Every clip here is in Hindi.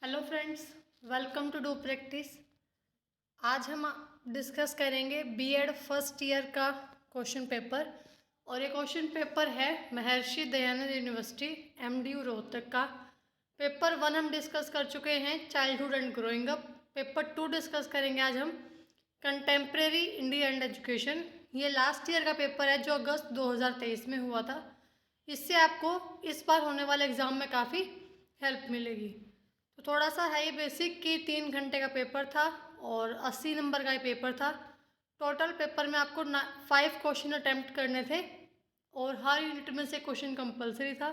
Hello friends, welcome to do practice. आज हम डिस्कस करेंगे बीएड फर्स्ट ईयर का क्वेश्चन पेपर। और ये क्वेश्चन पेपर है महर्षि दयानंद यूनिवर्सिटी एमडीयू रोहतक का। पेपर 1 हम डिस्कस कर चुके हैं, childhood and growing up. Paper 2 discuss करेंगे आज हम, कंटेम्प्रेरी इंडिया एंड एजुकेशन। ये लास्ट ईयर का पेपर है जो अगस्त 2023 में हुआ था। इससे आपको इस बार होने वाले एग्ज़ाम में काफ़ी हेल्प मिलेगी। तो थोड़ा सा है ये बेसिक कि 3 घंटे का पेपर था और 80 नंबर का ये पेपर था। टोटल पेपर में आपको 5 क्वेश्चन अटैम्प्ट करने थे और हर यूनिट में से क्वेश्चन कंपलसरी था।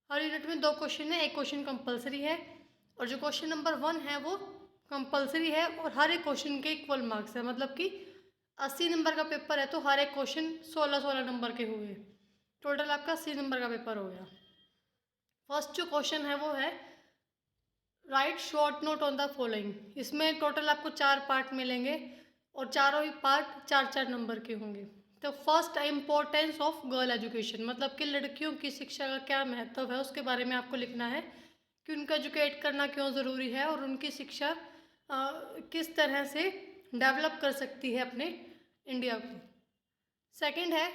हर यूनिट में 2 क्वेश्चन है, एक क्वेश्चन कंपलसरी है। और जो क्वेश्चन नंबर 1 है वो कंपलसरी है और हर एक क्वेश्चन के इक्वल मार्क्स है। मतलब कि 80 नंबर का पेपर है तो हर एक क्वेश्चन 16-16 नंबर के हुए। टोटल आपका 80 नंबर का पेपर हो गया। फर्स्ट जो क्वेश्चन है वो है right short note on the following. इसमें टोटल आपको 4 पार्ट मिलेंगे और चारों ही पार्ट 4-4 नंबर के होंगे। तो first, importance of girl education, मतलब कि लड़कियों की शिक्षा का क्या महत्व है उसके बारे में आपको लिखना है कि उनको एजुकेट करना क्यों ज़रूरी है और उनकी शिक्षा किस तरह से डेवलप कर सकती है अपने इंडिया को। सेकंड है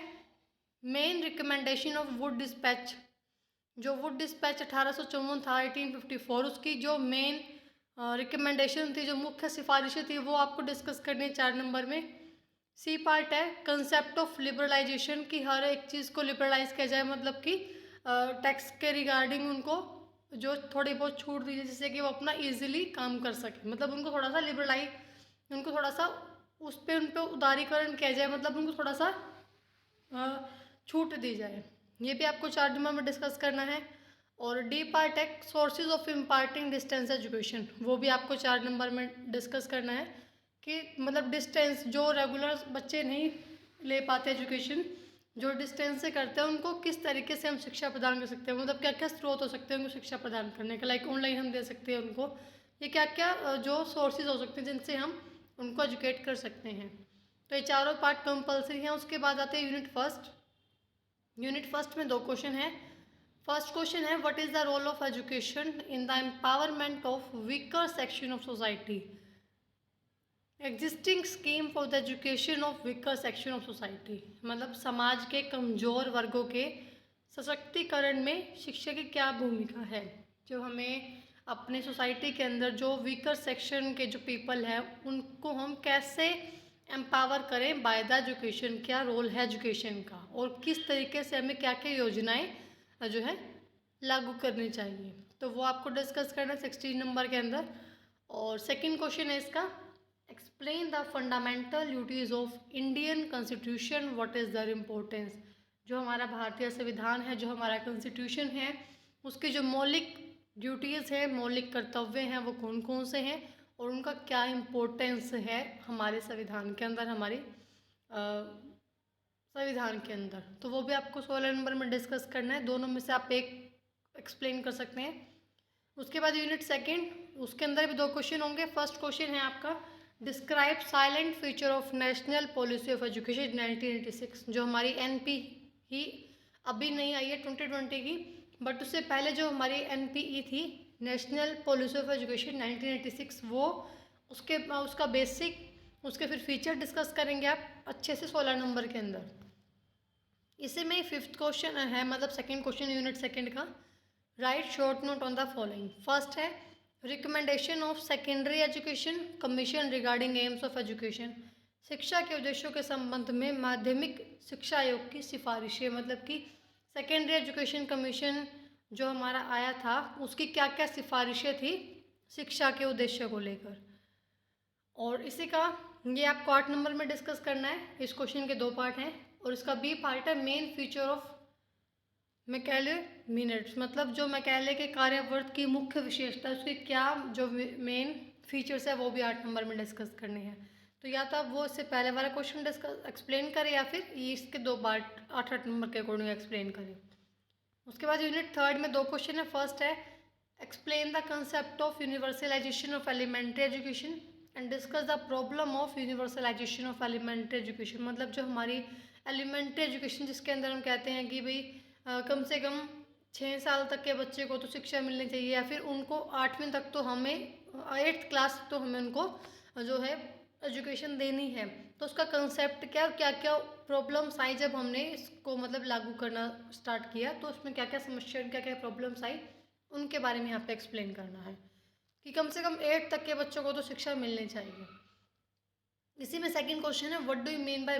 main recommendation of Wood dispatch. जो वुड डिस्पैच 1854 था, 1854, उसकी जो मेन रिकमेंडेशन थी, जो मुख्य सिफारिशें थी, वो आपको डिस्कस करनी है 4 नंबर में। सी पार्ट है कंसेप्ट ऑफ लिबरलाइजेशन, कि हर एक चीज़ को लिबरलाइज किया जाए, मतलब कि टैक्स के रिगार्डिंग उनको जो थोड़ी बहुत छूट दी जाए जिससे कि वो अपना ईजिली काम कर सके। मतलब उनको थोड़ा सा लिबरलाइज, उनको थोड़ा सा उस पर उन पर उदारीकरण किया जाए, मतलब उनको थोड़ा सा छूट दी जाए। ये भी आपको 4 नंबर में डिस्कस करना है। और डी पार्ट है sources of imparting distance education, वो भी आपको 4 नंबर में डिस्कस करना है कि मतलब डिस्टेंस जो रेगुलर बच्चे नहीं ले पाते एजुकेशन, जो डिस्टेंस से करते हैं उनको किस तरीके से हम शिक्षा प्रदान कर सकते हैं, मतलब क्या क्या स्रोत हो सकते हैं उनको शिक्षा प्रदान करने का। लाइक ऑनलाइन हम दे सकते हैं उनको, ये क्या क्या जो सोर्सेज हो सकते हैं जिनसे हम उनको एजुकेट कर सकते हैं। तो ये चारों पार्ट कंपलसरी हैं। उसके बाद आते हैं यूनिट फर्स्ट। यूनिट फर्स्ट में 2 क्वेश्चन है। फर्स्ट क्वेश्चन है what is the role of education in the empowerment of weaker section of society. Existing scheme for the education of weaker section of society, मतलब समाज के कमज़ोर वर्गों के सशक्तिकरण में शिक्षा की क्या भूमिका है। जो हमें अपने सोसाइटी के अंदर जो वीकर सेक्शन के जो पीपल हैं उनको हम कैसे एम्पावर करें बाय द एजुकेशन, क्या रोल है एजुकेशन का और किस तरीके से हमें क्या क्या योजनाएं जो है लागू करनी चाहिए। तो वो आपको डिस्कस करना है 16 नंबर के अंदर। और सेकंड क्वेश्चन है इसका, explain the fundamental duties of Indian constitution, what is there importance. जो हमारा भारतीय संविधान है, जो हमारा कॉन्स्टिट्यूशन है, उसकी जो मौलिक ड्यूटीज़ हैं, मौलिक कर्तव्य हैं, वो कौन कौन से हैं और उनका क्या इम्पोर्टेंस है हमारे संविधान के अंदर, हमारी संविधान के अंदर। तो वो भी आपको 16 नंबर में डिस्कस करना है। दोनों में से आप एक एक्सप्लेन कर सकते हैं। उसके बाद यूनिट सेकंड, उसके अंदर भी 2 क्वेश्चन होंगे। फर्स्ट क्वेश्चन है आपका describe silent feature of national policy of education 1986। जो हमारी एनपी ही अभी नहीं आई है 2020 की, बट उससे पहले जो हमारी एनपीई थी नेशनल पॉलिसी ऑफ एजुकेशन 1986, वो उसका बेसिक, उसके फिर फीचर डिस्कस करेंगे आप अच्छे से 16 नंबर के अंदर। इसी में 5th क्वेश्चन है, मतलब सेकंड क्वेश्चन यूनिट सेकंड का, write short note on the following. First है recommendation of secondary education commission regarding aims of education. शिक्षा के उद्देश्यों के संबंध में माध्यमिक शिक्षा आयोग की सिफारिशें, मतलब कि सेकेंडरी एजुकेशन कमीशन जो हमारा आया था उसकी क्या क्या सिफारिशें थी शिक्षा के उद्देश्य को लेकर। और इसी का ये आपको 8 नंबर में डिस्कस करना है। इस क्वेश्चन के 2 पार्ट हैं। और इसका बी पार्ट है main feature of Macaulay minutes, मतलब जो मैकेले के कार्यवर्त की मुख्य विशेषता, उसके क्या जो मेन फीचर्स है वो भी 8 नंबर में डिस्कस करने हैं। तो या तो आप वो इससे पहले वाला क्वेश्चन डिस्कस एक्सप्लेन करें या फिर ये इसके 2 पार्ट 8-8 नंबर के अकॉर्डिंग एक्सप्लेन करें। उसके बाद यूनिट थर्ड में 2 क्वेश्चन है। फर्स्ट है explain the concept of universalisation of elementary education and discuss the problem of universalisation of elementary education, मतलब जो हमारी एलिमेंट्री एजुकेशन जिसके अंदर हम कहते हैं कि भाई कम से कम 6 साल तक के बच्चे को तो शिक्षा मिलनी चाहिए, या फिर उनको 8वीं तक तो हमें 8th क्लास तो हमें उनको जो है एजुकेशन देनी है। तो उसका कंसेप्ट क्या और क्या क्या प्रॉब्लम्स आई जब हमने इसको मतलब लागू करना स्टार्ट किया, तो उसमें क्या क्या समस्या, क्या क्या प्रॉब्लम्स आई, उनके बारे में यहाँ पे एक्सप्लेन करना है कि कम से कम 8 तक के बच्चों को तो शिक्षा मिलनी चाहिए। इसी में सेकंड क्वेश्चन है, what do you mean by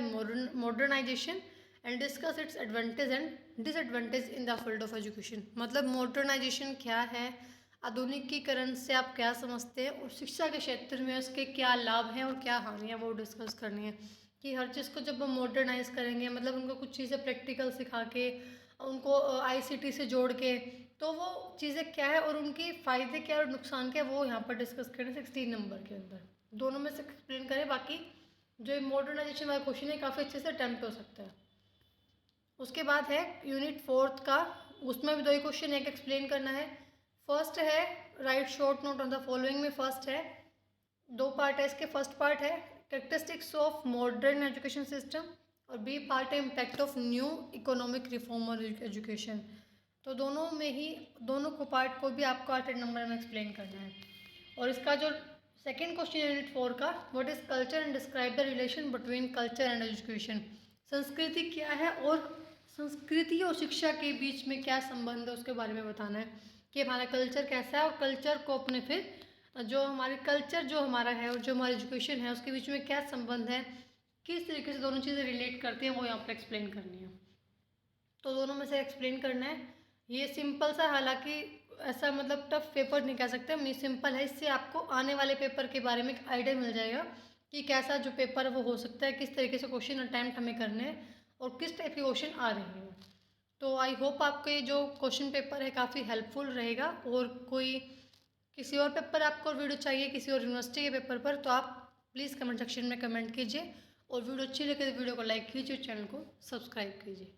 modernisation and discuss its advantage and disadvantage in the field of education. मतलब मॉडर्नाइजेशन क्या है, आधुनिकीकरण से आप क्या समझते हैं, और शिक्षा के क्षेत्र में उसके क्या लाभ हैं और क्या हानियाँ, वो डिस्कस करनी है। कि हर चीज़ को जब हम मॉडर्नाइज करेंगे, मतलब उनको कुछ चीज़ें प्रैक्टिकल सिखा के, उनको आईसीटी से जोड़ के, तो वो चीज़ें क्या है और उनके फ़ायदे क्या और नुकसान क्या है, वो यहाँ पर डिस्कस करें 16 नंबर के अंदर। दोनों में से एक्सप्लेन करें, बाकी जो मॉडर्नाइजेशन वाला क्वेश्चन है काफ़ी अच्छे से अटेम्प्ट हो सकता है। उसके बाद है यूनिट 4 का, उसमें भी 2 ही क्वेश्चन एक एक्सप्लेन करना है। फर्स्ट है right short note on the following में फर्स्ट है, 2 पार्ट है इसके। फर्स्ट पार्ट है characteristics of modern education system, और बी पार्ट है impact of new economic reform और एजुकेशन। तो दोनों में ही, दोनों को पार्ट को भी आपको 8 नंबर में एक्सप्लेन करना है। और इसका जो सेकेंड क्वेश्चन है यूनिट 4 का, what is culture and describe the relation between culture and education. संस्कृति क्या है और संस्कृति और शिक्षा के बीच में क्या संबंध है, उसके बारे में बताना है कि हमारा कल्चर कैसा है, और कल्चर को अपने फिर जो हमारे कल्चर जो हमारा है और जो हमारी एजुकेशन है उसके बीच में क्या संबंध है, किस तरीके से दोनों चीज़ें रिलेट करती हैं, वो यहाँ पर एक्सप्लेन करनी है। तो दोनों में से एक्सप्लेन करना है। ये सिंपल सा, हालांकि ऐसा मतलब टफ पेपर नहीं कह सकते हम, ये सिंपल है। इससे आपको आने वाले पेपर के बारे में एक आइडिया मिल जाएगा कि कैसा जो पेपर है वो हो सकता है, किस तरीके से क्वेश्चन अटैम्प्ट हमें करने हैं और किस टाइप के क्वेश्चन आ रहे हैं। तो आई होप आपको ये जो क्वेश्चन पेपर है काफ़ी हेल्पफुल रहेगा। और कोई किसी और पेपर आपको वीडियो चाहिए किसी और यूनिवर्सिटी के पेपर पर, तो आप प्लीज़ कमेंट सेक्शन में कमेंट कीजिए, और वीडियो अच्छी लगे तो वीडियो को लाइक कीजिए, चैनल को सब्सक्राइब कीजिए।